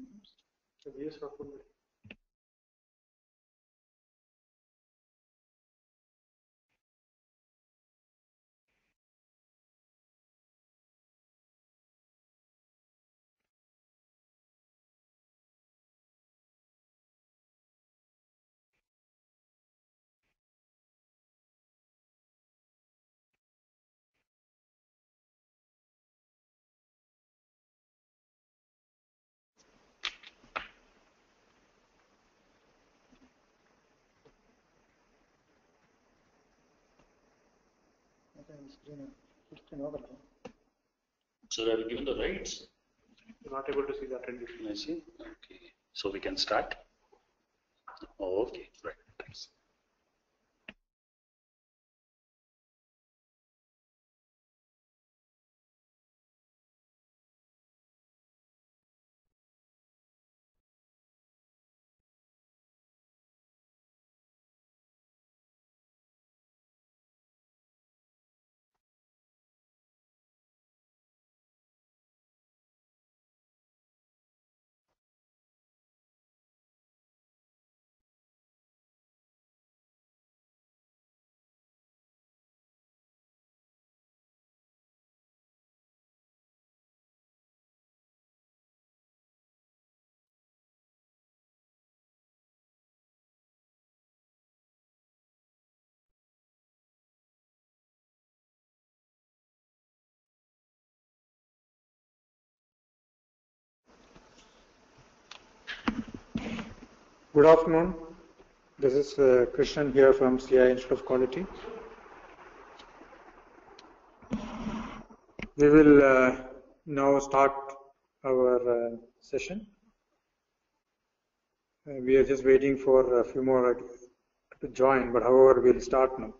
Yes, So have you given the rights? Not able to see the attendees. I see. Okay. So we can start. Oh, okay. Right. Thanks. Good afternoon. This is Krishnan here from CI Institute of Quality. We will now start our session. We are just waiting for a few more to join, but however, we'll start now.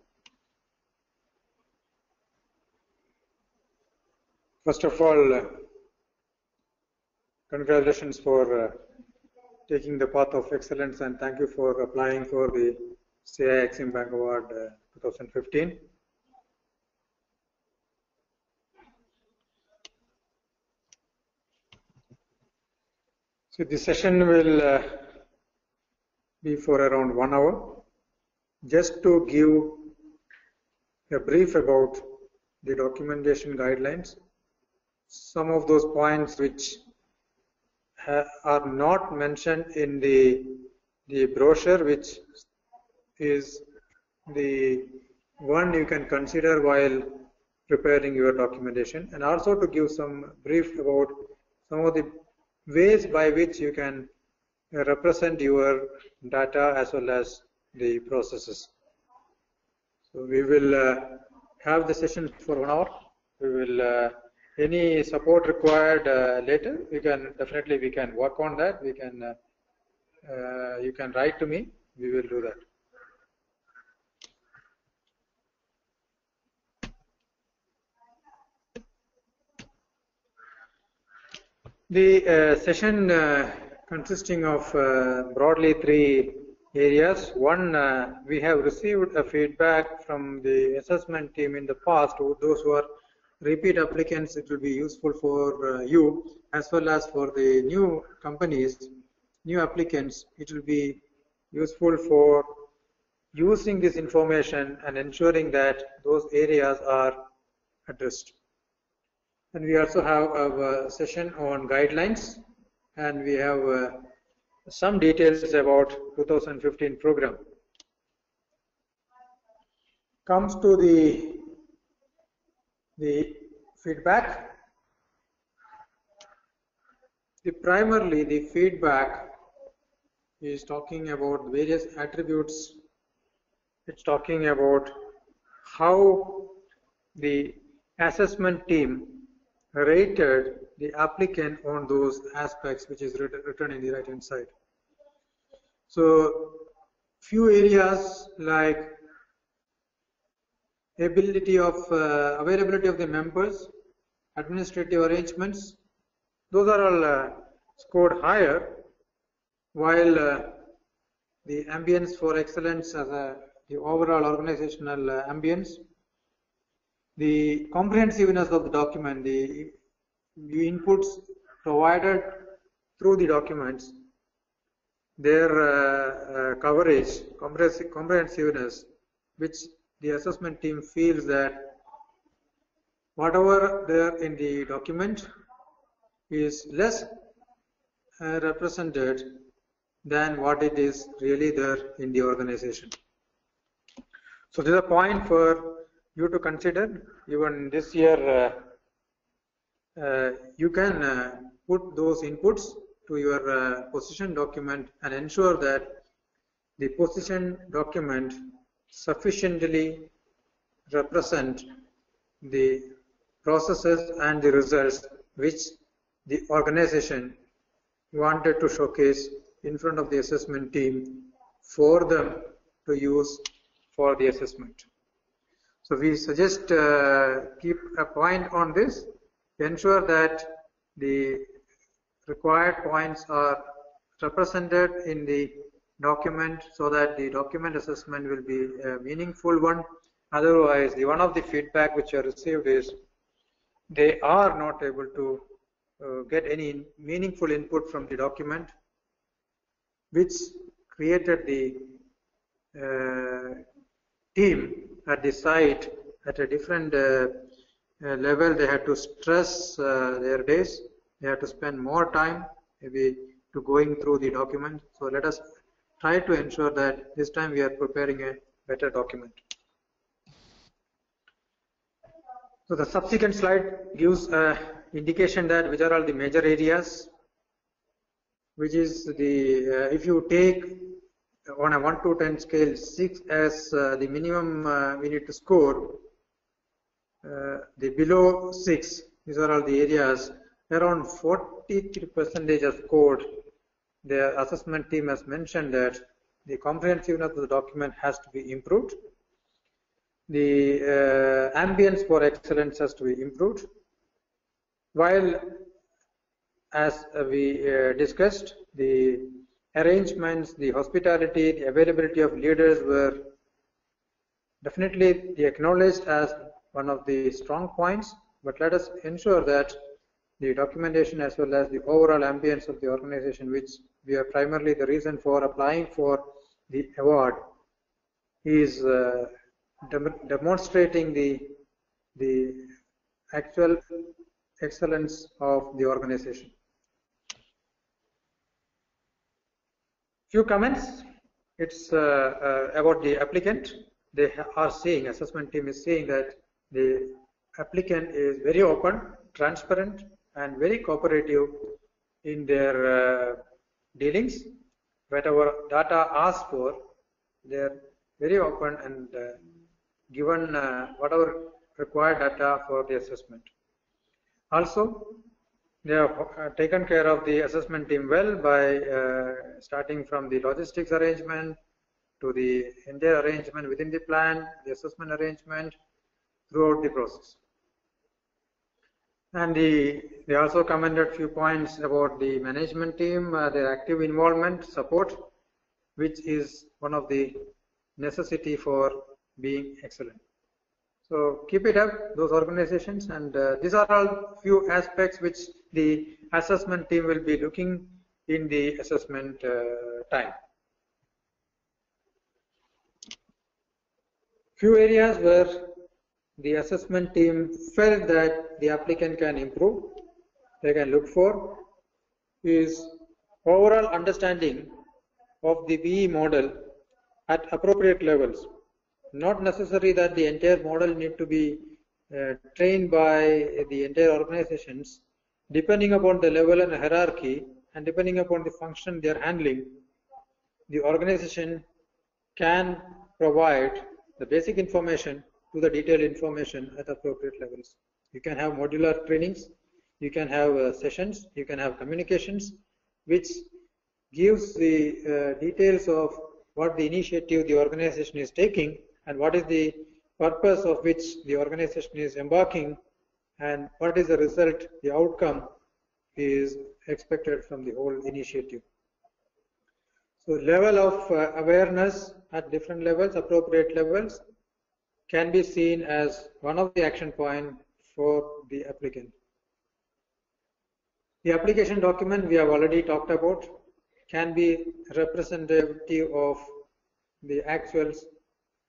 First of all, congratulations for taking the path of excellence, and thank you for applying for the CI Exim Bank Award 2015. So this session will be for around 1 hour. Just to give a brief about the documentation guidelines, some of those points which are not mentioned in the brochure, which is the one you can consider while preparing your documentation, and also to give some brief about some of the ways by which you can represent your data as well as the processes. So we will have the session for 1 hour. We will any support required later, we can definitely work on that. We can you can write to me. We will do that. The session consisting of broadly 3 areas. One, we have received a feedback from the assessment team in the past. Those who are repeat applicants, it will be useful for you, as well as for the new companies, new applicants. It will be useful for using this information and ensuring that those areas are addressed. And we also have a session on guidelines, and we have some details about 2015 program. Comes to the feedback. Primarily, the feedback is talking about various attributes. It's talking about how the assessment team rated the applicant on those aspects, which is written in the right hand side. So few areas like availability of the members, administrative arrangements, those are all scored higher, while the ambience for excellence as the overall organizational ambience, the comprehensiveness of the document, the inputs provided through the documents, their coverage, comprehensiveness, which the assessment team feels that whatever there in the document is less represented than what it is really there in the organization. So this is a point for you to consider. Even this year, you can put those inputs to your position document and ensure that the position document sufficiently represent the processes and the results which the organization wanted to showcase in front of the assessment team for them to use for the assessment. So we suggest keep a point on this, ensure that the required points are represented in the document so that the document assessment will be a meaningful one. Otherwise, one of the feedback which I received is they are not able to get any meaningful input from the document, which created the team at the site at a different level. They had to stress their days. They had to spend more time maybe to going through the document. So let us try to ensure that this time we are preparing a better document. So the subsequent slide gives an indication that which are all the major areas, which is the if you take on a 1 to 10 scale 6 as the minimum we need to score, the below 6, these are all the areas, around 43% have scored. The assessment team has mentioned that the comprehensiveness of the document has to be improved. The ambience for excellence has to be improved. While, as we discussed, the arrangements, the hospitality, the availability of leaders were definitely acknowledged as one of the strong points, but let us ensure that the documentation as well as the overall ambience of the organization, which we are primarily the reason for applying for the award, is demonstrating the actual excellence of the organization. Few comments. It's about the applicant. They are saying, assessment team is saying that the applicant is very open, transparent, and very cooperative in their dealings. Whatever data asked for, they're very open and given whatever required data for the assessment. Also, they have taken care of the assessment team well by starting from the logistics arrangement to the entire arrangement within the plan, the assessment arrangement, throughout the process. And they also commented few points about the management team, their active involvement, support, which is one of the necessity for being excellent. So keep it up, those organizations, and these are all few aspects which the assessment team will be looking in the assessment time. Few areas where the assessment team felt that the applicant can improve, they can look for, is overall understanding of the BE model at appropriate levels. Not necessary that the entire model need to be trained by the entire organizations. Depending upon the level and hierarchy and depending upon the function they are handling, the organization can provide the basic information to the detailed information at appropriate levels. You can have modular trainings, you can have sessions, you can have communications, which gives the details of what the initiative the organization is taking and what is the purpose of which the organization is embarking and what is the result, the outcome is expected from the whole initiative. So level of awareness at different levels, appropriate levels, can be seen as one of the action points for the applicant. The application document we have already talked about can be representative of the actuals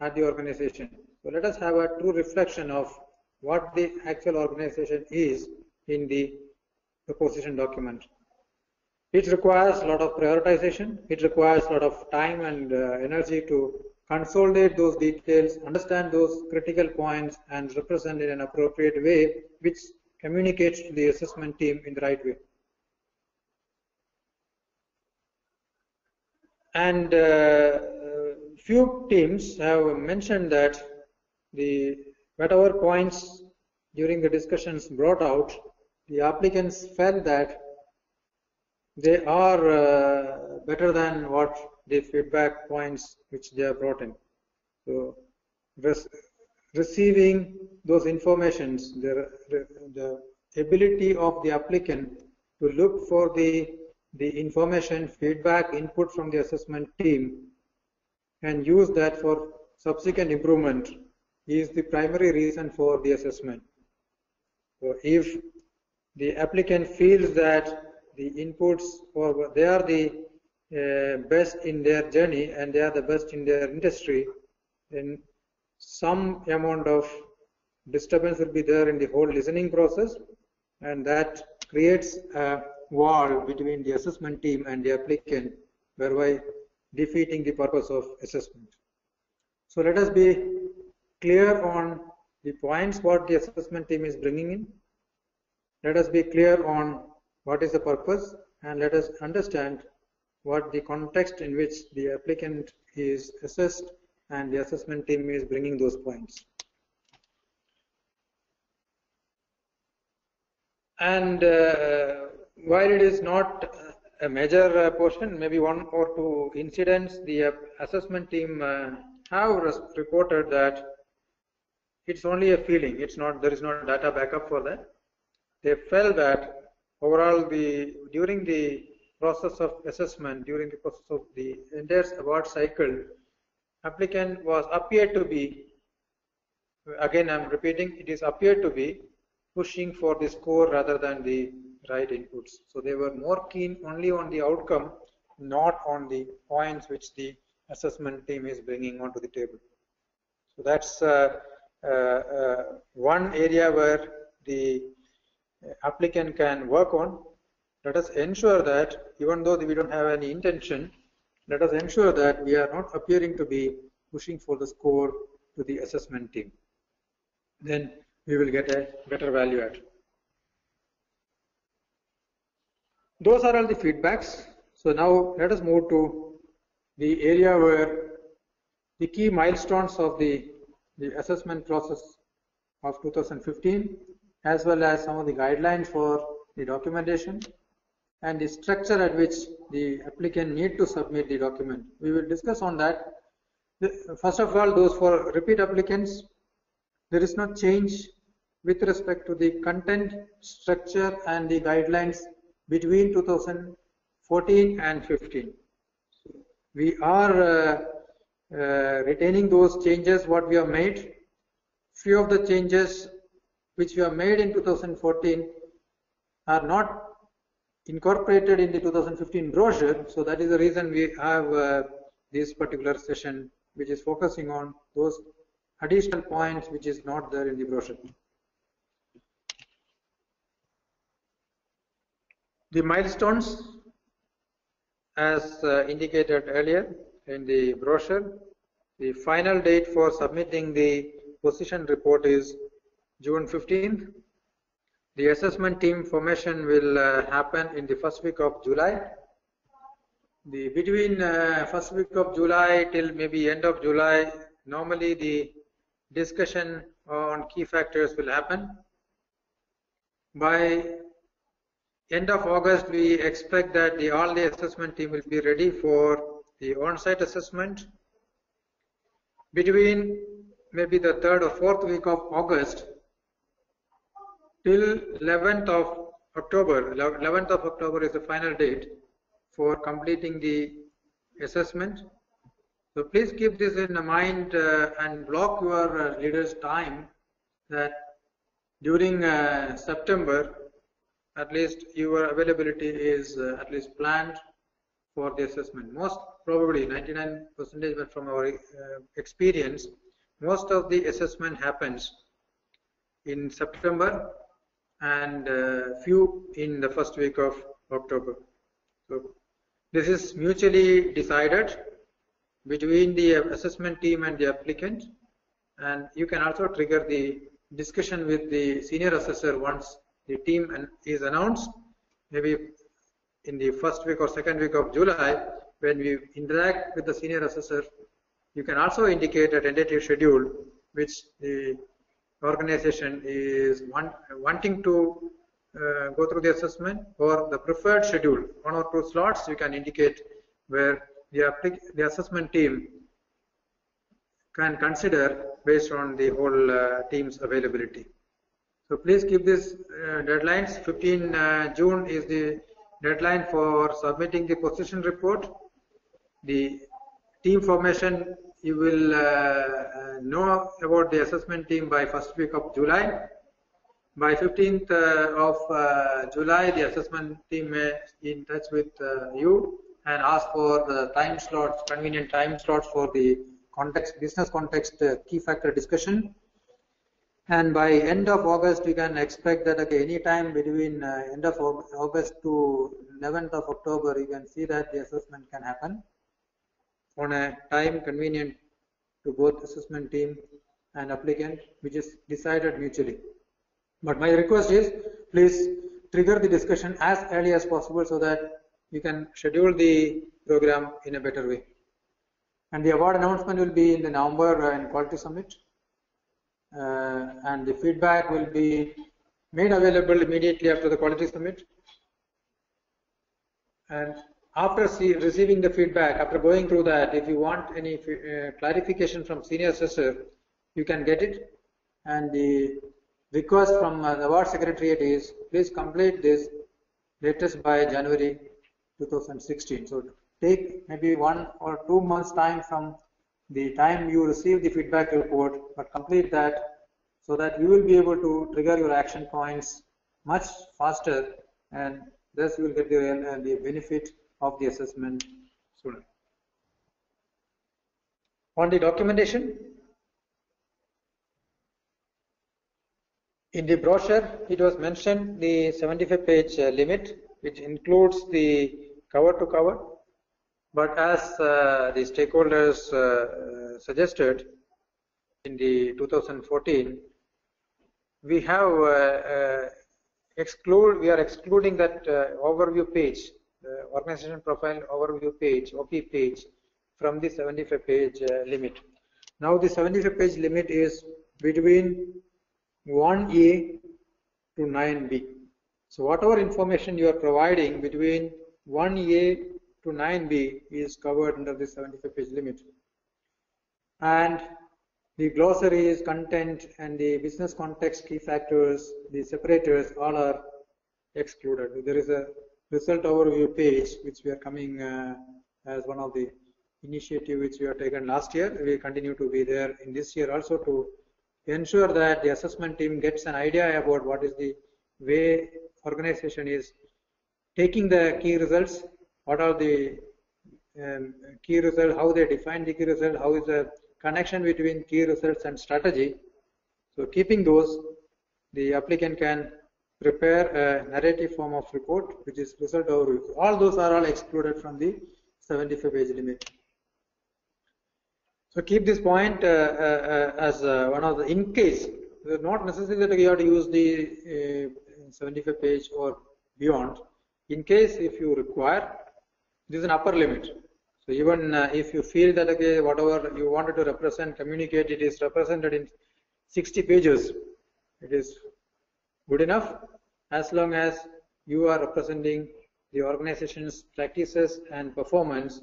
at the organization. So let us have a true reflection of what the actual organization is in the proposition document. It requires a lot of prioritization. It requires a lot of time and energy to consolidate those details, understand those critical points, and represent in an appropriate way, which communicates to the assessment team in the right way. And few teams have mentioned that whatever points during the discussions brought out, the applicants felt that they are better than what the feedback points which they have brought in. So receiving those informations, the ability of the applicant to look for the information, feedback, input from the assessment team and use that for subsequent improvement is the primary reason for the assessment. So if the applicant feels that the inputs, or they are the best in their journey and they are the best in their industry, then some amount of disturbance will be there in the whole listening process, and that creates a wall between the assessment team and the applicant, whereby defeating the purpose of assessment. So let us be clear on the points what the assessment team is bringing in. Let us be clear on what is the purpose, and let us understand what the context in which the applicant is assessed and the assessment team is bringing those points. And while it is not a major portion, maybe one or two incidents, the assessment team have reported that it's only a feeling. It's not, there is no data backup for that. They felt that overall, during the process of assessment, during the process of the entire award cycle, applicant appeared to be, again I'm repeating, it is appeared to be pushing for the score rather than the right inputs. So they were more keen only on the outcome, not on the points which the assessment team is bringing onto the table. So that's one area where the applicant can work on. Let us ensure that even though we don't have any intention, let us ensure that we are not appearing to be pushing for the score to the assessment team. Then we will get a better value add. Those are all the feedbacks. So now let us move to the area where the key milestones of the assessment process of 2015, as well as some of the guidelines for the documentation and the structure at which the applicant need to submit the document. We will discuss on that. First of all, those for repeat applicants, there is no change with respect to the content, structure and the guidelines between 2014 and 15. We are retaining those changes what we have made. Few of the changes which we have made in 2014 are not incorporated in the 2015 brochure. So that is the reason we have this particular session which is focusing on those additional points which is not there in the brochure. The milestones, as indicated earlier in the brochure, the final date for submitting the position report is June 15th. The assessment team formation will happen in the first week of July. Between first week of July till maybe end of July, normally the discussion on key factors will happen. By end of August, we expect that all the assessment team will be ready for the on-site assessment. Between maybe the 3rd or 4th week of August till 11th of October. 11th of October is the final date for completing the assessment. So please keep this in mind and block your leaders' time that during September at least your availability is at least planned for the assessment. Most probably 99%, but from our experience, most of the assessment happens in September and few in the first week of October. So this is mutually decided between the assessment team and the applicant, and you can also trigger the discussion with the senior assessor once the team is announced, maybe in the first week or second week of July. When we interact with the senior assessor, you can also indicate a tentative schedule which the organization is wanting to go through the assessment, or the preferred schedule, 1 or 2 slots you can indicate, where the assessment team can consider based on the whole team's availability. So please keep these deadlines. 15 June is the deadline for submitting the position report. The team formation, you will know about the assessment team by first week of July. By 15th of July, the assessment team may be in touch with you and ask for the time slots, convenient time slots for the business context key factor discussion. And by end of August, you can expect that any time between end of August to 11th of October, you can see that the assessment can happen on a time convenient to both assessment team and applicant, which is decided mutually. But my request is, please trigger the discussion as early as possible so that you can schedule the program in a better way. And the award announcement will be in the November in Quality Summit. And the feedback will be made available immediately after the Quality Summit. And after receiving the feedback, after going through that, if you want any clarification from senior assessor, you can get it. And the request from the award secretariat is, please complete this latest by January 2016. So take maybe 1 or 2 months time from the time you receive the feedback report, but complete that so that you will be able to trigger your action points much faster, and thus you will get the benefit of the assessment sooner. On the documentation, in the brochure, it was mentioned the 75-page limit, which includes the cover to cover. But as the stakeholders suggested in the 2014, we are excluding that overview page, the organization profile overview page, OP page, from the 75-page limit. Now the 75-page limit is between 1A to 9B. So whatever information you are providing between 1A to 9B is covered under the 75-page limit. And the glossaries, content, and the business context key factors, the separators, all are excluded. There is a result overview page which we are coming as one of the initiative which we have taken last year. We continue to be there in this year also to ensure that the assessment team gets an idea about what is the way organization is taking the key results, what are the key results, how they define the key result, how is the connection between key results and strategy. So keeping those, the applicant can prepare a narrative form of report which is result overview. All those are all excluded from the 75-page limit. So keep this point as one of the, in case, not necessarily that you have to use the 75-page or beyond. In case if you require, this is an upper limit. So even if you feel that okay, whatever you wanted to represent, communicate, it is represented in 60 pages, it is good enough as long as you are representing the organization's practices and performance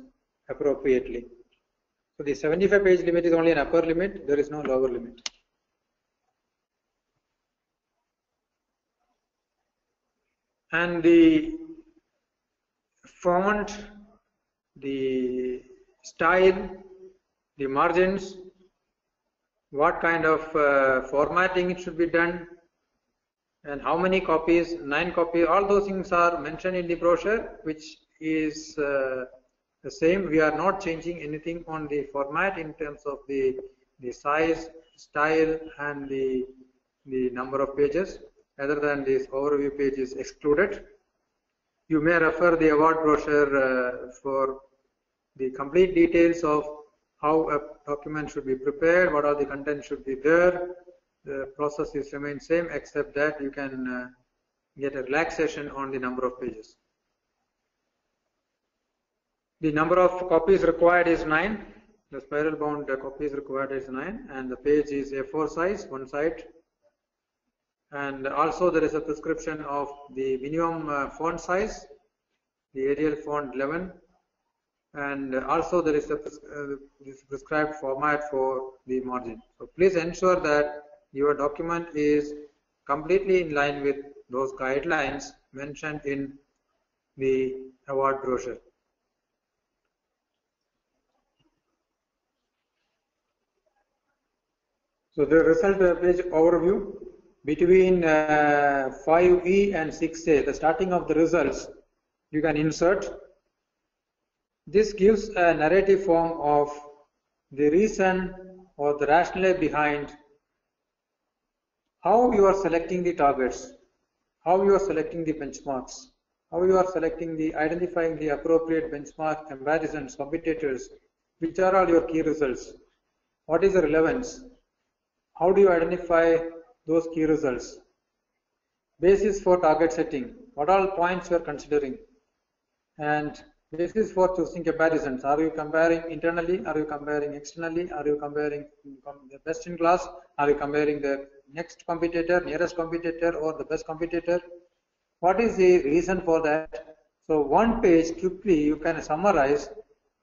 appropriately. So the 75-page limit is only an upper limit, there is no lower limit. And the font, the style, the margins, what kind of formatting it should be done, and how many copies, 9 copies, all those things are mentioned in the brochure, which is the same. We are not changing anything on the format in terms of the size, style, and the number of pages, other than this overview page is excluded. You may refer the award brochure for the complete details of how a document should be prepared, what are the contents should be there. The process is remain same, except that you can get a relaxation on the number of pages. The number of copies required is 9. The spiral bound copies required is 9, and the page is A4 size, one side. And also there is a prescription of the minimum font size, the Arial font 11, and also there is a prescribed format for the margin. So please ensure that your document is completely in line with those guidelines mentioned in the award brochure. So the result page overview. Between 5E and 6A, the starting of the results, you can insert. This gives a narrative form of the reason or the rationale behind how you are selecting the targets, how you are selecting the benchmarks, how you are selecting identifying the appropriate benchmark comparisons, competitors, which are all your key results, what is the relevance, how do you identify those key results, basis for target setting, what all points you are considering, and basis for choosing comparisons. Are you comparing internally? Are you comparing externally? Are you comparing the best in class? Are you comparing the next competitor, nearest competitor, or the best competitor? What is the reason for that? So one page quickly you can summarize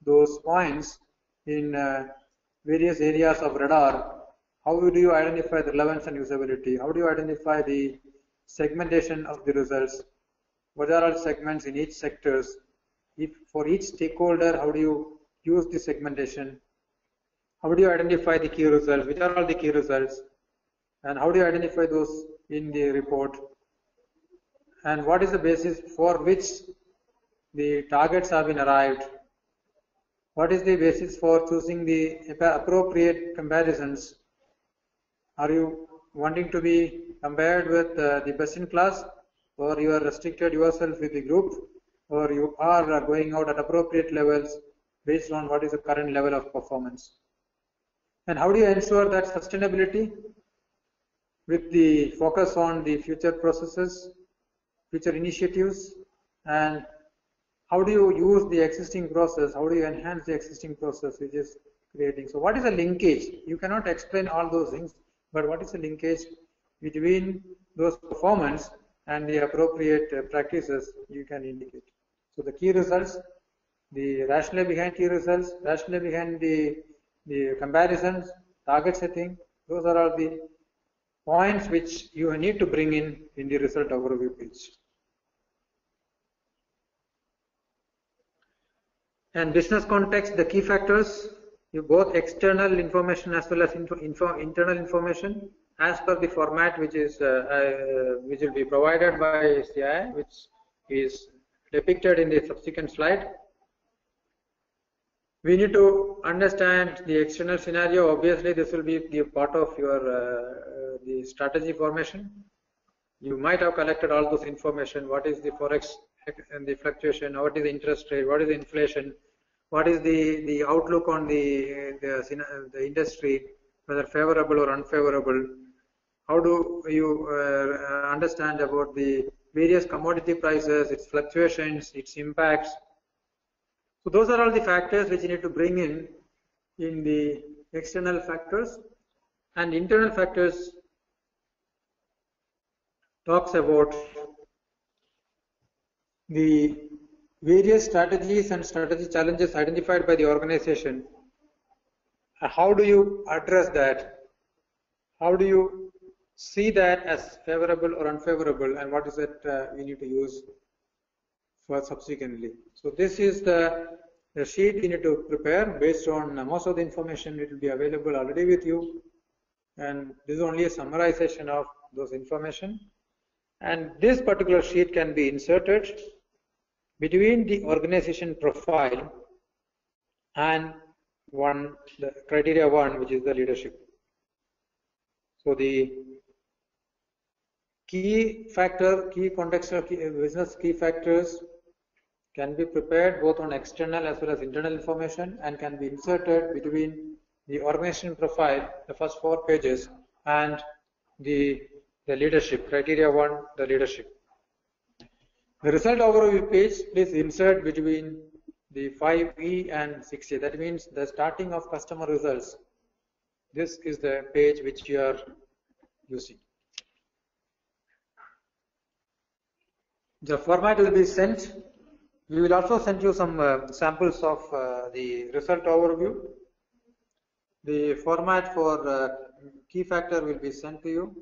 those points in various areas of radar. How do you identify the relevance and usability? How do you identify the segmentation of the results? What are all segments in each sectors? If for each stakeholder, how do you use the segmentation? How do you identify the key results? Which are all the key results? And how do you identify those in the report? And what is the basis for which the targets have been arrived? What is the basis for choosing the appropriate comparisons? Are you wanting to be compared with the best in class, or you are restricted yourself with the group, or you are going out at appropriate levels based on what is the current level of performance? And how do you ensure that sustainability with the focus on the future processes, future initiatives, and how do you use the existing process? How do you enhance the existing process which is creating? So what is the linkage? You cannot explain all those things, but what is the linkage between those performance and the appropriate practices you can indicate? So the key results, the rationale behind key results, rationale behind the comparisons, target setting, those are all the points which you need to bring in the result overview page. And business context, the key factors, you both external information as well as internal information as per the format which is which will be provided by CI, which is depicted in the subsequent slide. We need to understand the external scenario. Obviously, this will be the part of your the strategy formation. You might have collected all those information. What is the forex and the fluctuation? What is the interest rate? What is the inflation? What is the outlook on the industry, whether favorable or unfavorable? How do you understand about the various commodity prices, its fluctuations, its impacts? So those are all the factors which you need to bring in the external factors. And internal factors talks about the various strategies and strategy challenges identified by the organization. How do you address that? How do you see that as favorable or unfavorable, and what is it we need to use for subsequently? So this is the sheet you need to prepare based on most of the information. It will be available already with you, and this is only a summarization of those information. And this particular sheet can be inserted between the organization profile and the criteria 1, which is the leadership. So the key contextual business key factors can be prepared both on external as well as internal information and can be inserted between the organization profile, the first 4 pages, and the leadership, criteria 1, the leadership. The result overview page, please insert between the 5E and 6A. That means the starting of customer results. This is the page which you are using. The format will be sent. We will also send you some samples of the result overview. The format for key factor will be sent to you.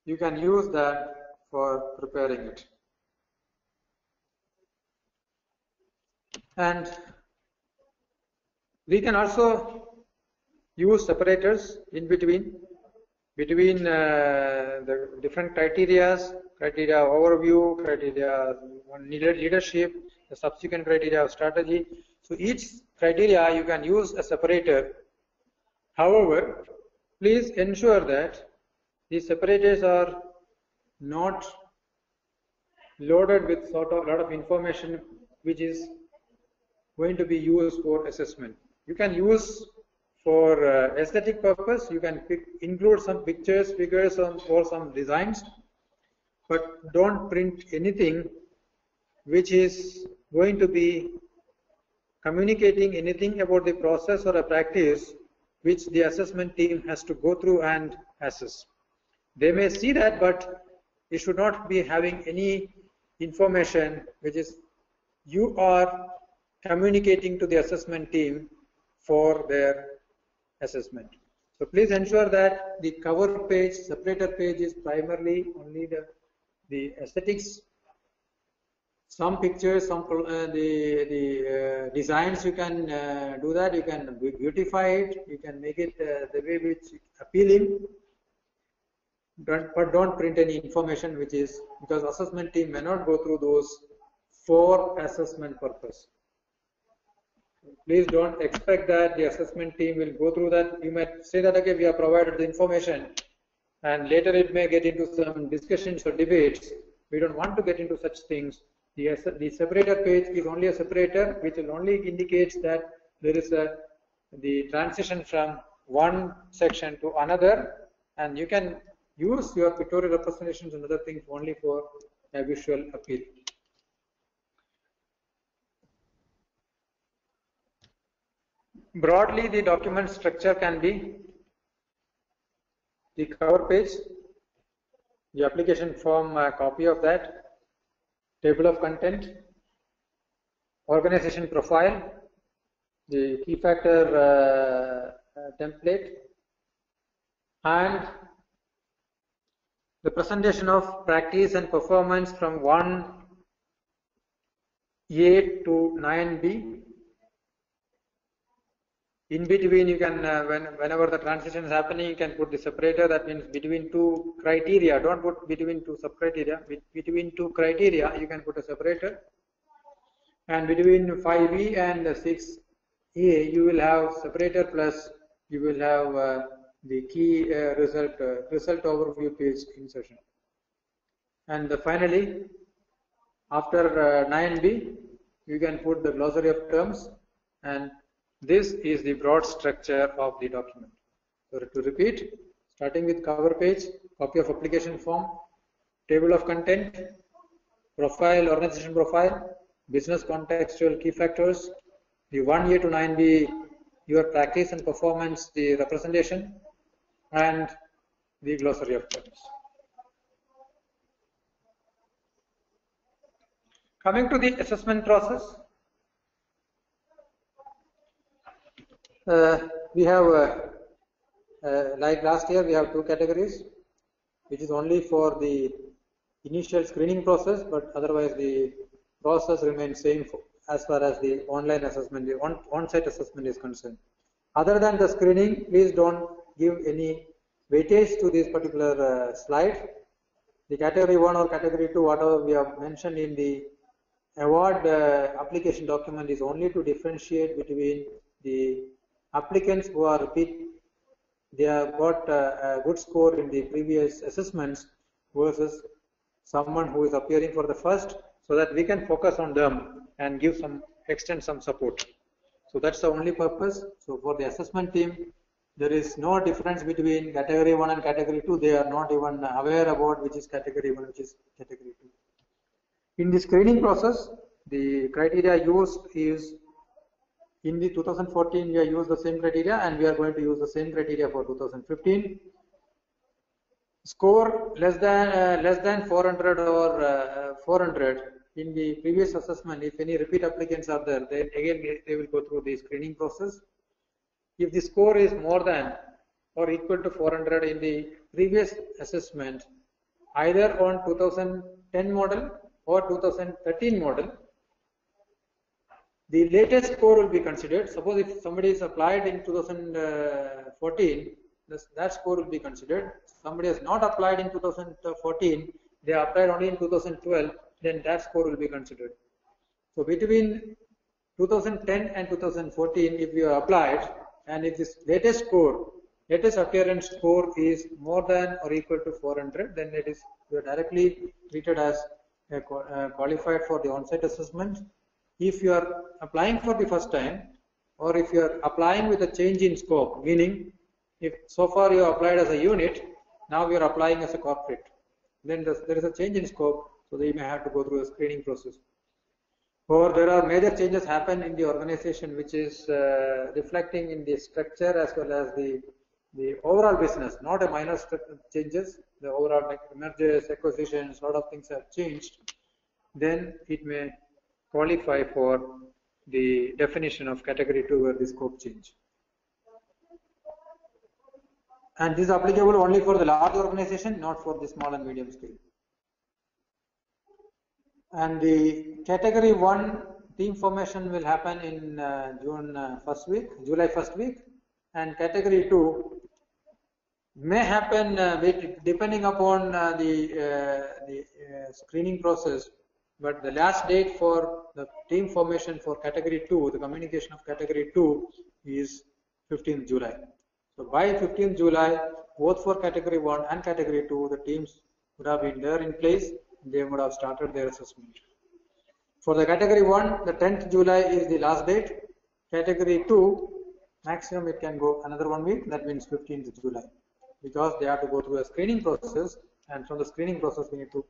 You can use that for preparing it. And we can also use separators in between the different criteria overview, criteria leadership, the subsequent criteria of strategy. So each criteria you can use a separator. However, please ensure that these separators are not loaded with a lot of information which is going to be used for assessment. You can use for aesthetic purpose, you can include some pictures, figures, or some designs, but don't print anything which is going to be communicating anything about the process or a practice which the assessment team has to go through and assess. They may see that, but it should not be having any information which is you are communicating to the assessment team for their assessment. So please ensure that the cover page, separator page is primarily only the aesthetics, some pictures, some the designs. You can do that. You can beautify it. You can make it the way which is appealing. But don't print any information which is, because assessment team may not go through those for assessment purpose. Please don't expect that the assessment team will go through that. You might say that, okay, we have provided the information, and later it may get into some discussions or debates. We don't want to get into such things. The separator page is only a separator which will only indicate that there is the transition from one section to another, and you can use your pictorial representations and other things only for a visual appeal. Broadly, the document structure can be the cover page, the application form, a copy of that, table of content, organization profile, the key factor template, and the presentation of practice and performance from 1A to 9B. In between, you can, whenever the transition is happening, you can put the separator. That means between 2 criteria. Don't put between 2 sub-criteria. Between 2 criteria, you can put a separator. And between 5E and 6A, you will have separator plus you will have the key result overview page insertion. And finally, after 9B, you can put the glossary of terms, and this is the broad structure of the document. So to repeat, starting with cover page, copy of application form, table of content, profile, organization profile, business contextual key factors, the 1A to 9B, your practice and performance, the representation, and the glossary of terms. Coming to the assessment process, we have, like last year, we have 2 categories, which is only for the initial screening process, but otherwise the process remains same as far as the online assessment, the on-site assessment is concerned. Other than the screening, please don't give any weightage to this particular slide. the category 1 or category 2, whatever we have mentioned in the award application document, is only to differentiate between the applicants who are repeat, they have got a good score in the previous assessments versus someone who is appearing for the first, so that we can focus on them and give some, extend some support. So that's the only purpose. So for the assessment team, there is no difference between category 1 and category 2. They are not even aware about which is category 1, which is category 2. In the screening process, the criteria used is, in the 2014 we have used the same criteria, and we are going to use the same criteria for 2015. Score less than 400 or 400 in the previous assessment. If any repeat applicants are there, then again they will go through the screening process. If the score is more than or equal to 400 in the previous assessment, either on 2010 model or 2013 model, the latest score will be considered. Suppose if somebody is applied in 2014, that score will be considered. Somebody has not applied in 2014, they applied only in 2012, then that score will be considered. So between 2010 and 2014, if you are applied, and if this latest score, latest appearance score is more than or equal to 400, then it is, you are directly treated as qualified for the on-site assessment. If you are applying for the first time, or if you are applying with a change in scope, meaning if so far you applied as a unit, now you are applying as a corporate, then there is a change in scope, so they may have to go through a screening process. Or there are major changes happen in the organization, which is reflecting in the structure as well as the overall business, not a minor changes, the overall like mergers, acquisitions, a lot of things have changed, then it may qualify for the definition of category 2 where the scope change. And this is applicable only for the large organization, not for the small and medium scale. And the category 1 team formation will happen in July first week, and category 2 may happen depending upon the screening process. But the last date for the team formation for category 2, the communication of category 2, is 15th July. So by 15th July, both for category 1 and category 2, the teams would have been there in place. They would have started their assessment. For the category 1, the 10th July is the last date. Category 2, maximum it can go another 1 week, that means 15th July. Because they have to go through a screening process, and from the screening process we need to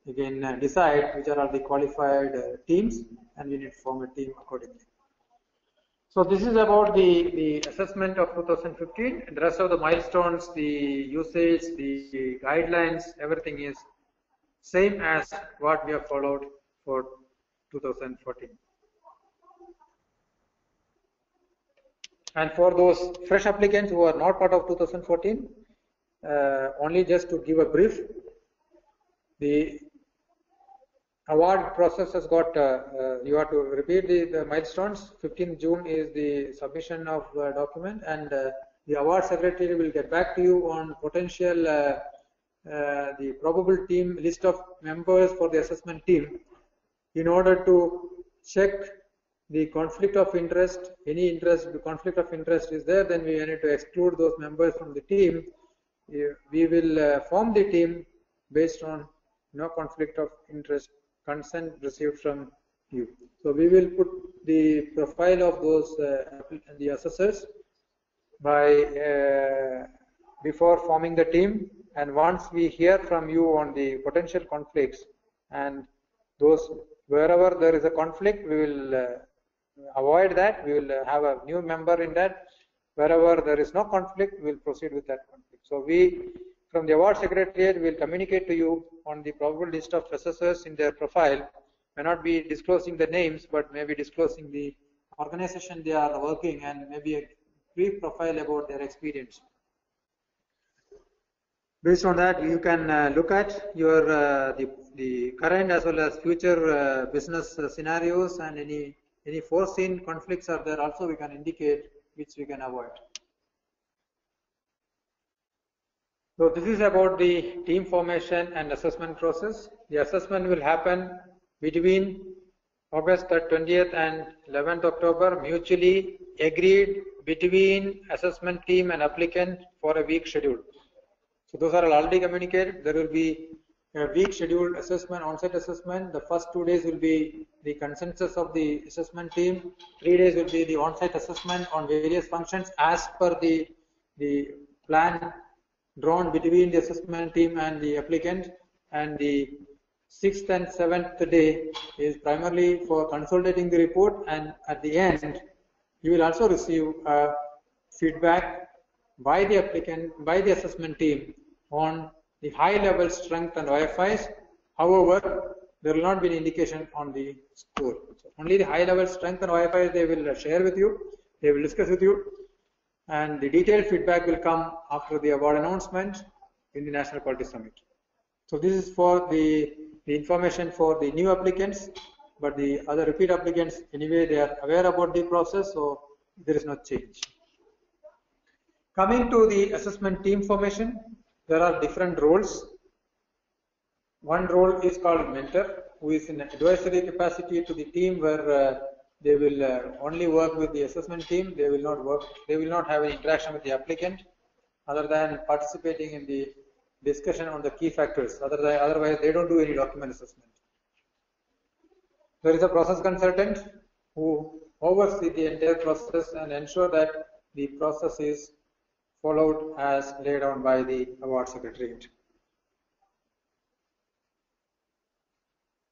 again decide which are all the qualified teams, and we need to form a team accordingly. So this is about the assessment of 2015. The rest of the milestones, the usage, the guidelines, everything is same as what we have followed for 2014. And for those fresh applicants who are not part of 2014, only just to give a brief, the award process has got, you have to repeat the milestones. 15th June is the submission of document, and the award secretary will get back to you on potential, the probable team list of members for the assessment team. In order to check the conflict of interest, any conflict of interest is there, then we need to exclude those members from the team. We will form the team based on no conflict of interest, consent received from you. So we will put the profile of those the assessors by before forming the team, and once we hear from you on the potential conflicts, and those wherever there is a conflict, we will avoid that. We will have a new member in that. Wherever there is no conflict, we will proceed with that conflict. So we, from the award secretariat, will communicate to you on the probable list of assessors in their profile. May not be disclosing the names, but maybe disclosing the organization they are working, and maybe a brief profile about their experience. Based on that, you can look at your the current as well as future business scenarios, and any foreseen conflicts are there also we can indicate, which we can avoid. So this is about the team formation and assessment process. The assessment will happen between August 20th and 11th October, mutually agreed between assessment team and applicant for a week schedule. So those are already communicated. There will be a week scheduled assessment, on-site assessment. The first 2 days will be the consensus of the assessment team. 3 days will be the on-site assessment on various functions as per the plan drawn between the assessment team and the applicant, and the 6th and 7th day is primarily for consolidating the report, and at the end you will also receive feedback by the applicant, by the assessment team on the high level strength and OFIs. However, there will not be an indication on the score. So only the high level strength and OFIs they will share with you, they will discuss with you, and the detailed feedback will come after the award announcement in the National Quality Summit. So this is for the information for the new applicants, but the other repeat applicants, anyway, they are aware about the process, so there is no change. Coming to the assessment team formation, there are different roles. One role is called mentor, who is in advisory capacity to the team, where they will only work with the assessment team. They will not have any interaction with the applicant other than participating in the discussion on the key factors. Otherwise, they don't do any document assessment. There is a process consultant who oversees the entire process and ensure that the process is followed as laid down by the award secretariat.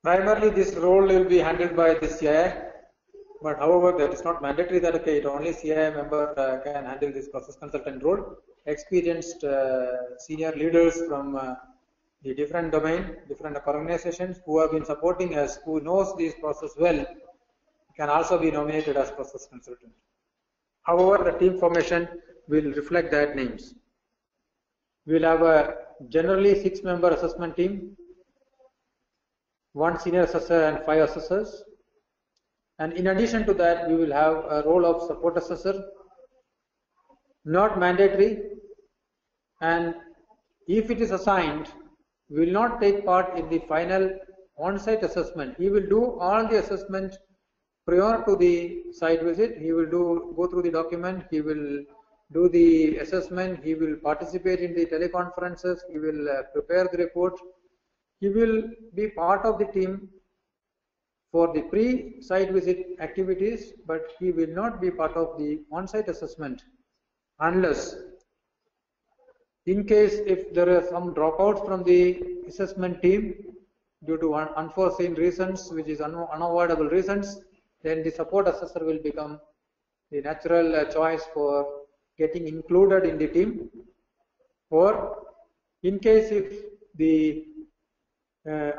Primarily, this role will be handled by the CII. But however, that is not mandatory that only CII member can handle this process consultant role. Experienced senior leaders from the different domain, different organizations who have been supporting us, who knows this process well, can also be nominated as process consultant. However, the team formation will reflect that names. We will have a generally 6-member assessment team, 1 senior assessor and 5 assessors. And in addition to that, we will have a role of support assessor, not mandatory, and if it is assigned, we will not take part in the final on-site assessment. He will do all the assessment prior to the site visit. He will go through the document, he will do the assessment, he will participate in the teleconferences, he will prepare the report, he will be part of the team for the pre-site visit activities, but he will not be part of the on-site assessment unless, in case if there are some dropouts from the assessment team due to unforeseen reasons, which is unavoidable reasons, then the support assessor will become the natural choice for getting included in the team. Or in case if the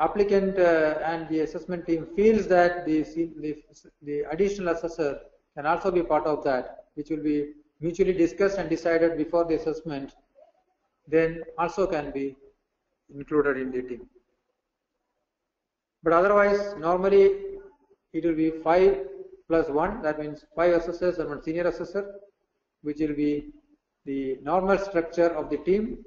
applicant and the assessment team feels that the additional assessor can also be part of that, which will be mutually discussed and decided before the assessment, then also can be included in the team. But otherwise, normally it will be 5 plus 1, that means 5 assessors and 1 senior assessor, which will be the normal structure of the team.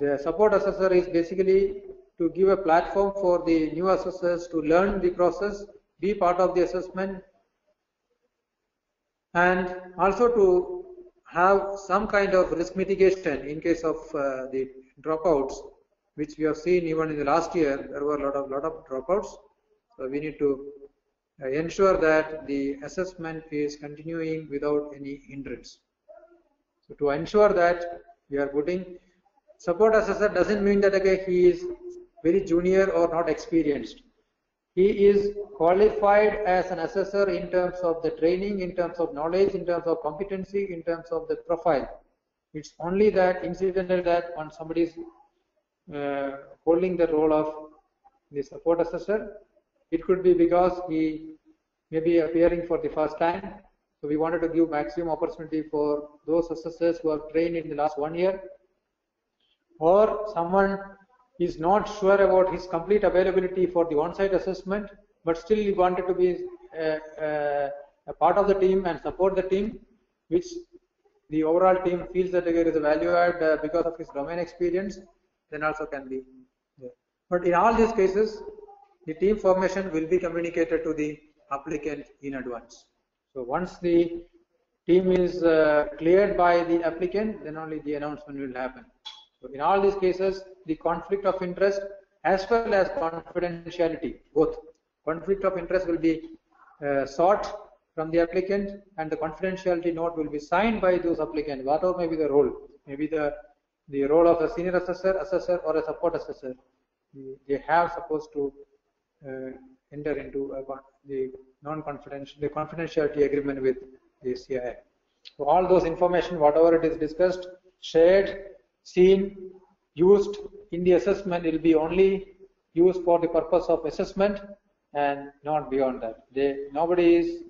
The support assessor is basically to give a platform for the new assessors to learn the process, be part of the assessment, and also to have some kind of risk mitigation in case of the dropouts, which we have seen even in the last year. There were a lot of dropouts. So we need to ensure that the assessment is continuing without any hindrance. So to ensure that we are putting support assessor doesn't mean that he is very junior or not experienced. He is qualified as an assessor in terms of the training, in terms of knowledge, in terms of competency, in terms of the profile. It's only that incidental that when somebody is holding the role of the support assessor, it could be because he may be appearing for the first time. So we wanted to give maximum opportunity for those assessors who have trained in the last 1 year, or someone is not sure about his complete availability for the on-site assessment, but still he wanted to be a part of the team and support the team, which the overall team feels that there is a value add because of his domain experience, then also can be there. But in all these cases, the team formation will be communicated to the applicant in advance. So once the team is cleared by the applicant, then only the announcement will happen. So in all these cases, the conflict of interest as well as confidentiality, both conflict of interest will be sought from the applicant, and the confidentiality note will be signed by those applicants, whatever may be the role, maybe the role of a senior assessor or a support assessor. They have supposed to enter into the confidentiality agreement with the CIA. So all those information, whatever it is discussed, shared, seen, used in the assessment will be only used for the purpose of assessment and not beyond that. Nobody is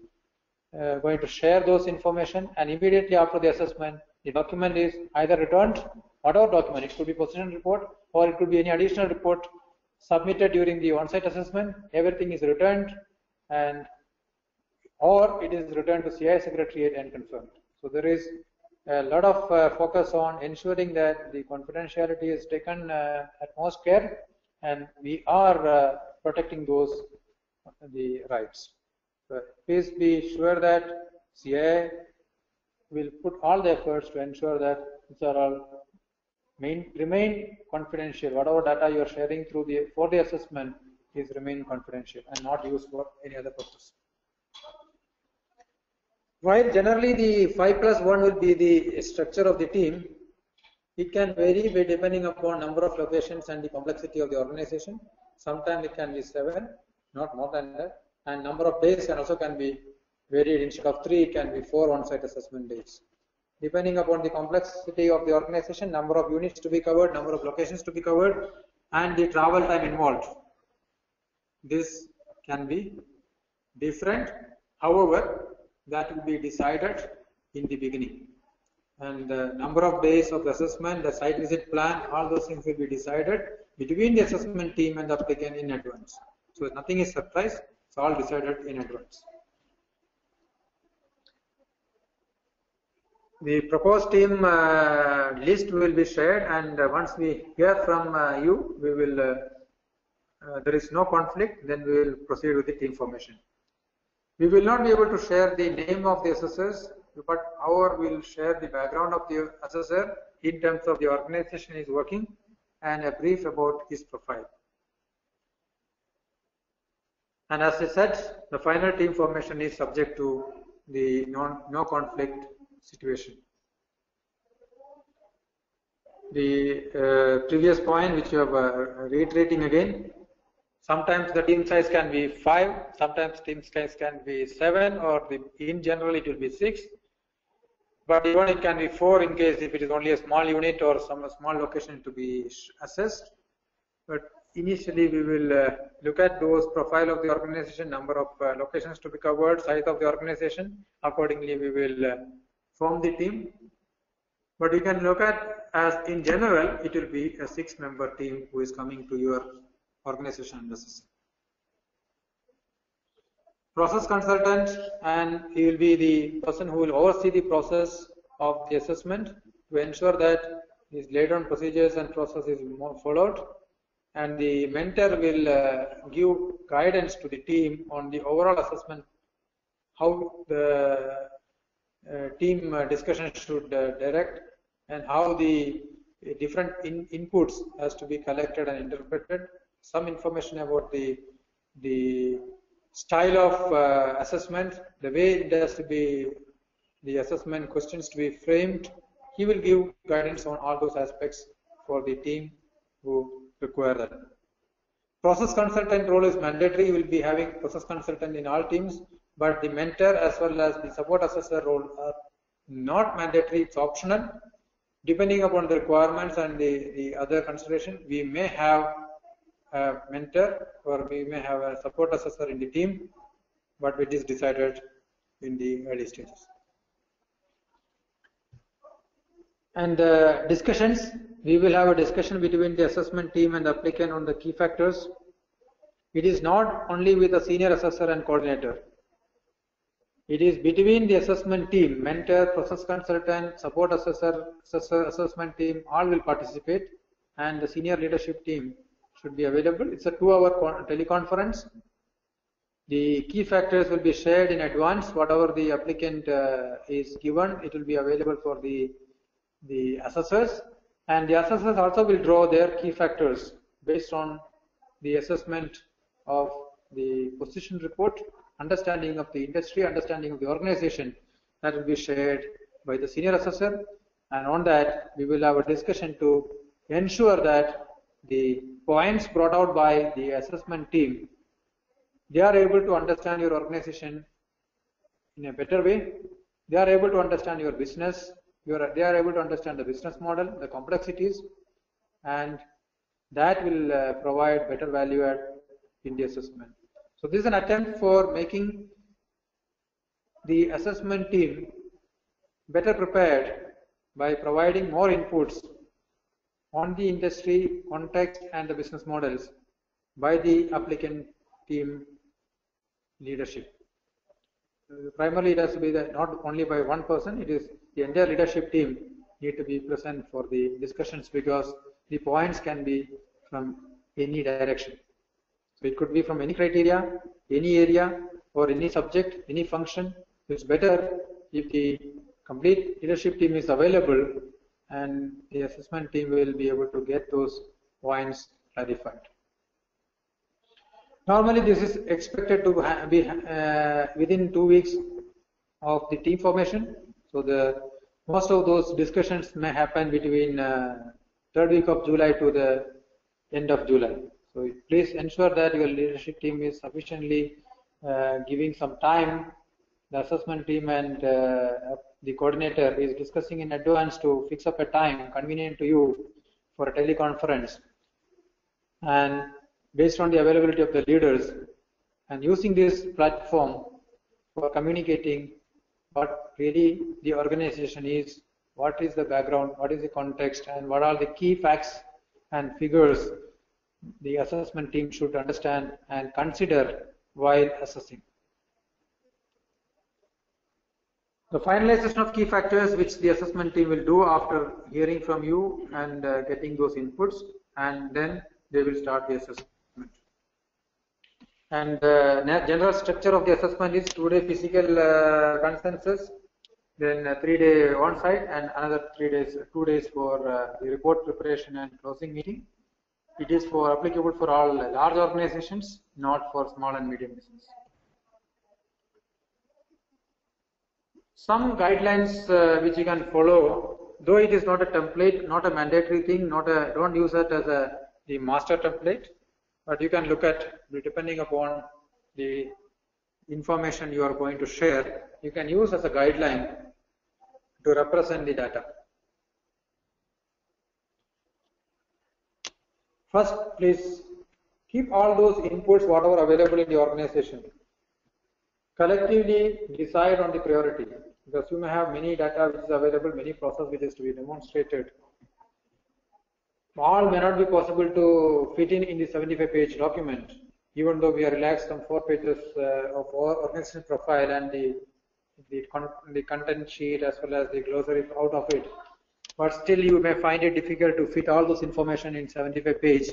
going to share those information, and immediately after the assessment, the document is either returned, whatever document, it could be position report or it could be any additional report submitted during the on-site assessment, everything is returned, and or it is returned to CI Secretariat and confirmed. So there is a lot of focus on ensuring that the confidentiality is taken at most care, and we are protecting the rights. So please be sure that CIA will put all the efforts to ensure that these are all remain confidential. Whatever data you are sharing for the assessment is remain confidential and not used for any other purpose. While generally the 5+1 will be the structure of the team, it can vary depending upon number of locations and the complexity of the organization. Sometimes it can be 7, not more than that, and number of days can be varied. Instead of 3, it can be 4 on-site assessment days. Depending upon the complexity of the organization, number of units to be covered, number of locations to be covered, and the travel time involved. This can be different. However, that will be decided in the beginning. And the number of days of the assessment, the site visit plan, all those things will be decided between the assessment team and the applicant in advance. So nothing is surprise, it's all decided in advance. The proposed team list will be shared, and once we hear from you, we will, there is no conflict, then we will proceed with the team formation. We will not be able to share the name of the assessors, but however we will share the background of the assessor in terms of the organization he is working and a brief about his profile. And as I said, the final team formation is subject to the no conflict situation. The previous point which you are reiterating again, sometimes the team size can be 5, sometimes team size can be 7, or in general it will be 6. But even it can be 4 in case if it is only a small unit or some small location to be assessed. But initially we will look at those profile of the organization, number of locations to be covered, size of the organization. Accordingly, we will form the team. But you can look at, as in general, it will be a 6-member team who is coming to your organization and assessing. Process consultant, and he will be the person who will oversee the process of the assessment to ensure that these laid down procedures and process is more followed. And the mentor will give guidance to the team on the overall assessment, how the team discussion should direct, and how the different inputs has to be collected and interpreted. Some information about the style of assessment, the way it has to be, the assessment questions to be framed. He will give guidance on all those aspects for the team who require that. Process consultant role is mandatory. You will be having process consultant in all teams, but the mentor as well as the support assessor role are not mandatory, it's optional. Depending upon the requirements and the other consideration, we may have a mentor or we may have a support assessor in the team, but it is decided in the early stages. And discussions, we will have a discussion between the assessment team and the applicant on the key factors. It is not only with the senior assessor and coordinator. It is between the assessment team, mentor, process consultant, support assessor, assessment team, all will participate, and the senior leadership team should be available. It's a 2-hour teleconference. The key factors will be shared in advance. Whatever the applicant is given, it will be available for the assessors, and the assessors also will draw their key factors based on the assessment of the position report, understanding of the industry, understanding of the organization, that will be shared by the senior assessor, and on that we will have a discussion to ensure that the points brought out by the assessment team, they are able to understand your organization in a better way, they are able to understand your business, they are able to understand the business model, the complexities, and that will provide better value add in the assessment. So this is an attempt for making the assessment team better prepared by providing more inputs on the industry context and the business models by the applicant team leadership. Primarily it has to be that not only by one person, it is the entire leadership team need to be present for the discussions, because the points can be from any direction. So it could be from any criteria, any area, or any subject, any function. It's better if the complete leadership team is available and the assessment team will be able to get those points clarified. Normally this is expected to be within 2 weeks of the team formation. So most of those discussions may happen between 3rd week of July to the end of July. So please ensure that your leadership team is sufficiently giving some time. The assessment team and the coordinator is discussing in advance to fix up a time convenient to you for a teleconference, and based on the availability of the leaders, and using this platform for communicating what really the organization is, what is the background, what is the context, and what are the key facts and figures the assessment team should understand and consider while assessing. The finalization of key factors which the assessment team will do after hearing from you and getting those inputs, and then they will start the assessment. And the general structure of the assessment is 2-day physical consensus, then 3-day on-site, and another 2 days for the report preparation and closing meeting. It is applicable for all large organizations, not for small and medium business. Some guidelines which you can follow, though it is not a template, not a mandatory thing, don't use it as the master template, but you can look at, depending upon the information you are going to share, you can use as a guideline to represent the data. First, please keep all those inputs, whatever available in the organization. Collectively decide on the priority, because you may have many data which is available, many process which is to be demonstrated. All may not be possible to fit in the 75-page document, even though we are relaxed on 4 pages of our organizational profile and the content sheet as well as the glossary out of it. But still you may find it difficult to fit all those information in 75 pages.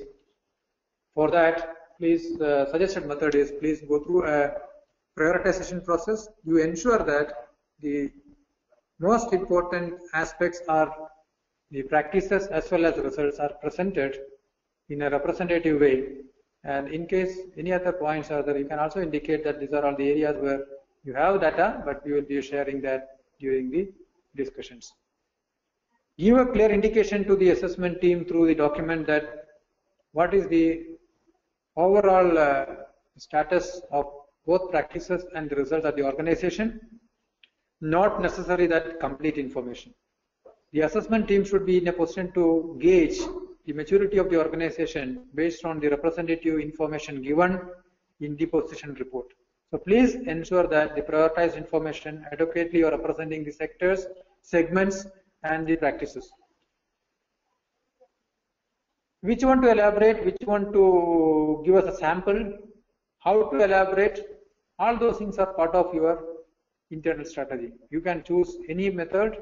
For that, please, suggested method is please go through a prioritization process. You ensure that the most important aspects are the practices as well as results are presented in a representative way. And in case any other points are there, you can also indicate that these are all the areas where you have data, but you will be sharing that during the discussions. Give a clear indication to the assessment team through the document that what is the overall status of both practices and the results of the organization, not necessarily that complete information. The assessment team should be in a position to gauge the maturity of the organization based on the representative information given in the position report. So please ensure that the prioritized information adequately are representing the sectors, segments, and the practices. Which one to elaborate, which one to give us a sample, how to elaborate, all those things are part of your internal strategy. You can choose any method,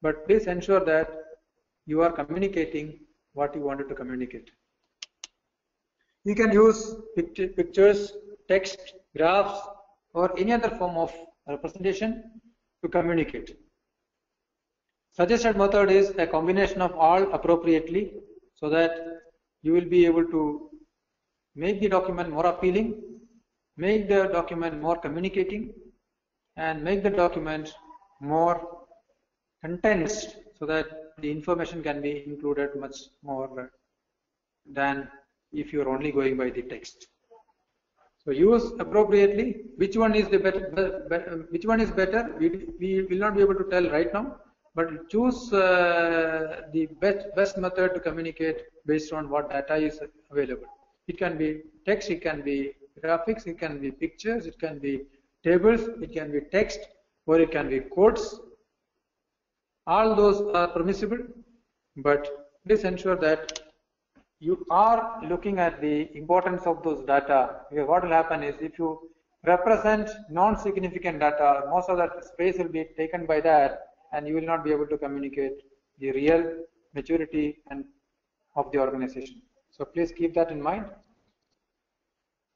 but please ensure that you are communicating what you wanted to communicate. You can use pictures, text, graphs, or any other form of representation to communicate. Suggested method is a combination of all appropriately, so that you will be able to make the document more appealing, make the document more communicating, and make the document more condensed, so that the information can be included much more than if you are only going by the text. So use appropriately. Which one is the better? Which one is better? We will not be able to tell right now, but choose the best method to communicate based on what data is available. It can be text, it can be graphics, it can be pictures, it can be tables, it can be text, or it can be quotes. All those are permissible, but please ensure that you are looking at the importance of those data, because what will happen is if you represent non-significant data, most of that space will be taken by that, and you will not be able to communicate the real maturity and of the organization. So please keep that in mind.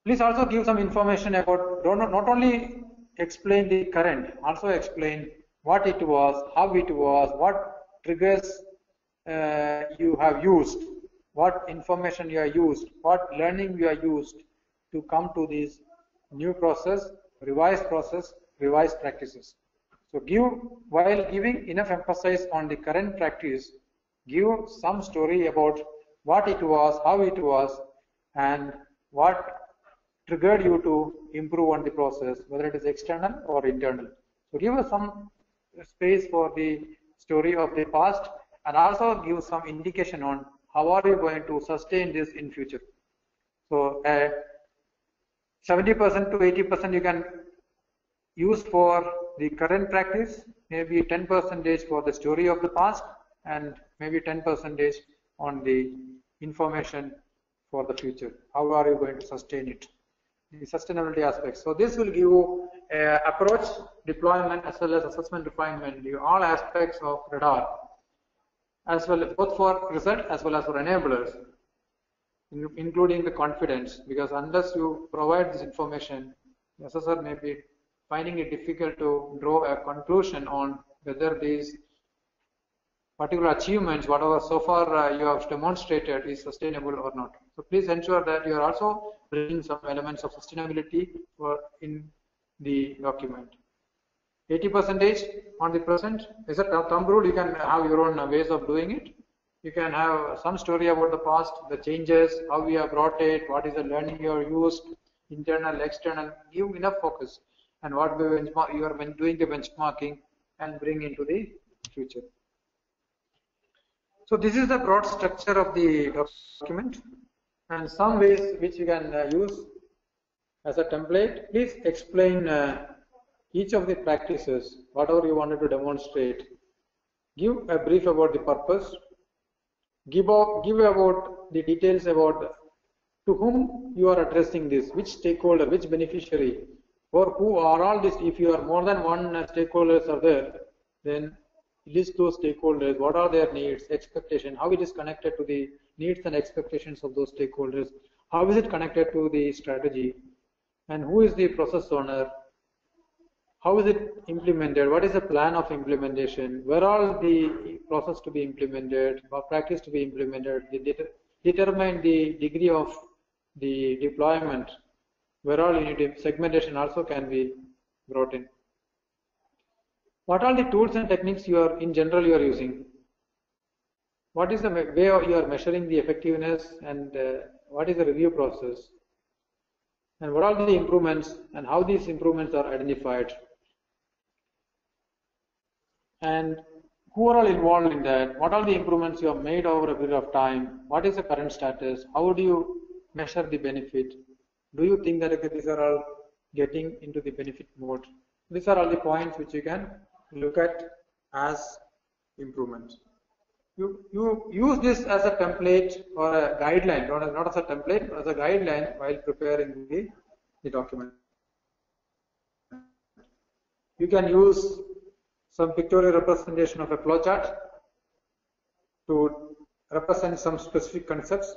Please also give some information about, not only explain the current, also explain what it was, how it was, what triggers you have used, what information you have used, what learning you have used to come to this new process, revised practices. So while giving enough emphasis on the current practice, give some story about what it was, how it was, and what triggered you to improve on the process, whether it is external or internal. So give us some space for the story of the past, and also give some indication on how are you going to sustain this in future. So 70% to 80% you can use for the current practice, maybe 10% for the story of the past, and maybe 10% on the information for the future. How are you going to sustain it? The sustainability aspects. So this will give you approach, deployment, as well as assessment refinement, all aspects of radar, as well both for result as well as for enablers, including the confidence, because unless you provide this information, the assessor may be finding it difficult to draw a conclusion on whether these particular achievements, whatever so far you have demonstrated, is sustainable or not. So please ensure that you are also bringing some elements of sustainability in the document. 80% on the present is a thumb rule. You can have your own ways of doing it. You can have some story about the past, the changes, how we have brought it, what is the learning you have used, internal, external. Give enough focus, and what you are doing the benchmarking and bring into the future. So this is the broad structure of the document, and some ways which you can use as a template. Please explain each of the practices, whatever you wanted to demonstrate. Give a brief about the purpose. Give about the details about to whom you are addressing this, which stakeholder, which beneficiary, or who are all this. If you are more than one stakeholders are there, then list those stakeholders, what are their needs, expectation, how it is connected to the needs and expectations of those stakeholders, how is it connected to the strategy, and who is the process owner, how is it implemented, what is the plan of implementation, where all the process to be implemented or practice to be implemented, determine the degree of the deployment, where all you need segmentation also can be brought in. What are the tools and techniques you are using? What is the way you are measuring the effectiveness, and what is the review process? And what are the improvements and how these improvements are identified? And who are all involved in that? What are the improvements you have made over a period of time? What is the current status? How do you measure the benefit? Do you think that these are all getting into the benefit mode? These are all the points which you can look at as improvements. You use this as a template or a guideline, not as a template, but as a guideline while preparing the document. You can use some pictorial representation of a flowchart to represent some specific concepts.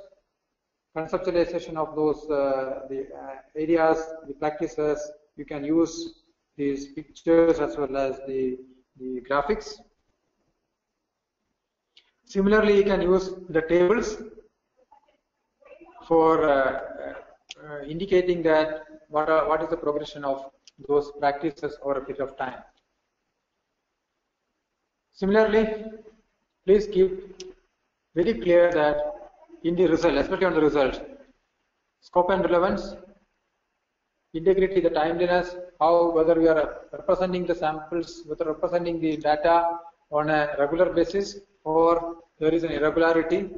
Conceptualization of those areas, the practices. You can use these pictures as well as the graphics. Similarly, you can use the tables for indicating that what is the progression of those practices over a period of time. Similarly, please keep very clear that in the result, especially on the result, scope and relevance, integrity, the timeliness, whether we are representing the samples, whether representing the data on a regular basis or there is an irregularity,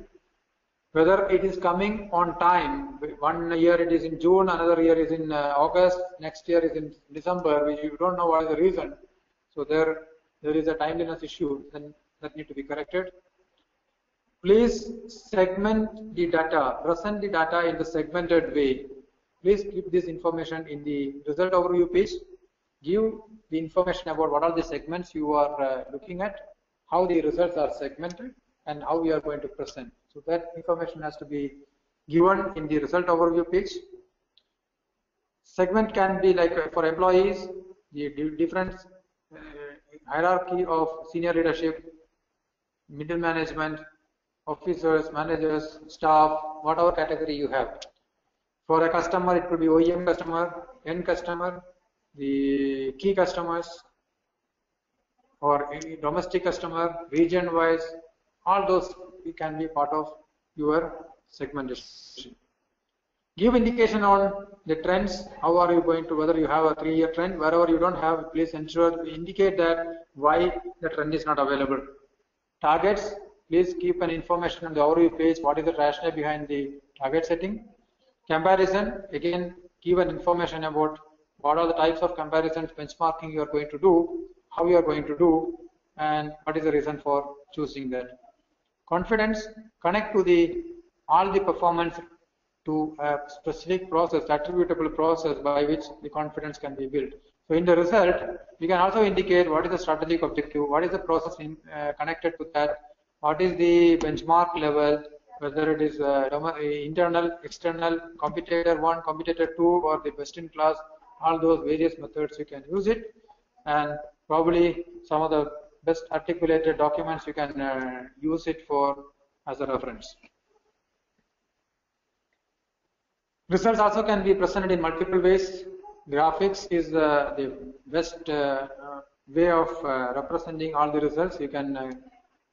whether it is coming on time. One year it is in June, another year is in August, next year is in December. We don't know what is the reason. So there is a timeliness issue that need to be corrected. Please segment the data, present the data in the segmented way. Please keep this information in the result overview page. Give the information about what are the segments you are looking at, how the results are segmented, and how we are going to present. So that information has to be given in the result overview page. Segment can be like for employees, the different hierarchy of senior leadership, middle management, officers, managers, staff, whatever category you have. For a customer, it could be OEM customer, end customer, the key customers, or any domestic customer, region-wise. All those can be part of your segmentation. Give indication on the trends. How are you going to, whether you have a 3-year trend, wherever you don't have, please ensure indicate that why the trend is not available. Targets, please keep an information on the overview page. What is the rationale behind the target setting? Comparison, again, give an information about what are the types of comparisons, benchmarking you are going to do, how you are going to do, and what is the reason for choosing that. Confidence, connect to all the performance to a specific process, attributable process by which the confidence can be built. So in the result, we can also indicate what is the strategic objective, what is the process connected to that, what is the benchmark level, whether it is internal, external, competitor 1, competitor 2, or the best in class. All those various methods you can use it, and probably some of the best articulated documents you can use it for as a reference. Results also can be presented in multiple ways. Graphics is the best way of representing all the results. You can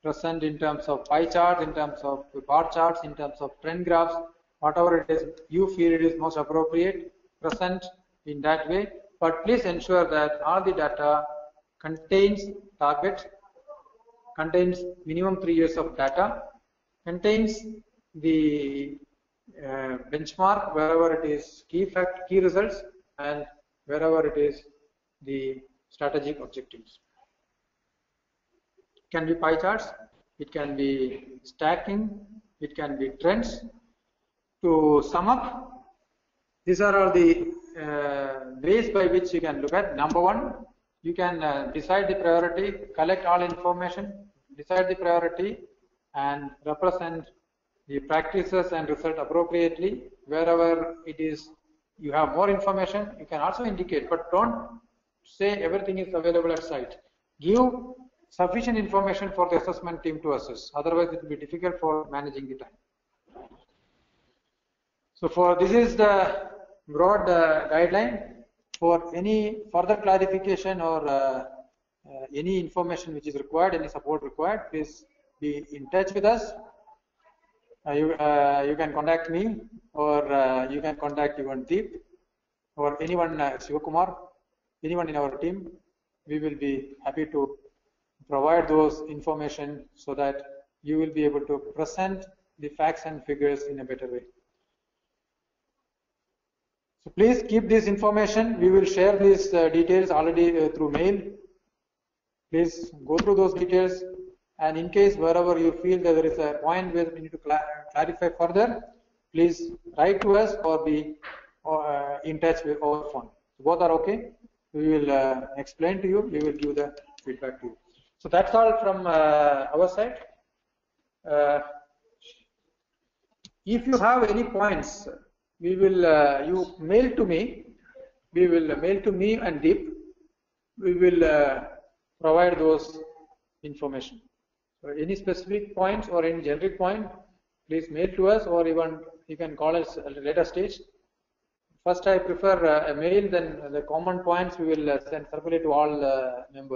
present in terms of pie charts, in terms of bar charts, in terms of trend graphs, whatever it is you feel it is most appropriate, present in that way. But please ensure that all the data contains target, contains minimum 3 years of data, contains the benchmark wherever it is key results, and wherever it is the strategic objectives. It can be pie charts, it can be stacking, it can be trends. To sum up, these are all the ways by which you can look at. Number one, you can decide the priority, collect all information, decide the priority, and represent the practices and result appropriately. Wherever it is you have more information, you can also indicate, but don't say everything is available at site. Give sufficient information for the assessment team to assess, otherwise it will be difficult for managing the time. So for this is the broad guideline. For any further clarification or any information which is required, any support required, please be in touch with us. You can contact me, or you can contact even Deep, or anyone, Shivakumar, anyone in our team. We will be happy to provide those information so that you will be able to present the facts and figures in a better way. So please keep this information. We will share these details already through mail. Please go through those details, and in case wherever you feel that there is a point where we need to clarify further, please write to us or be in touch with our phone. Both are okay. we will explain to you, we will give the feedback to you. So that's all from our side. If you have any points, we will you mail to me. We will mail to me and Deep. We will provide those information. So any specific points or any generic point, please mail to us, or even you can call us at a later stage. First, I prefer a mail, then the common points we will send circulate to all members.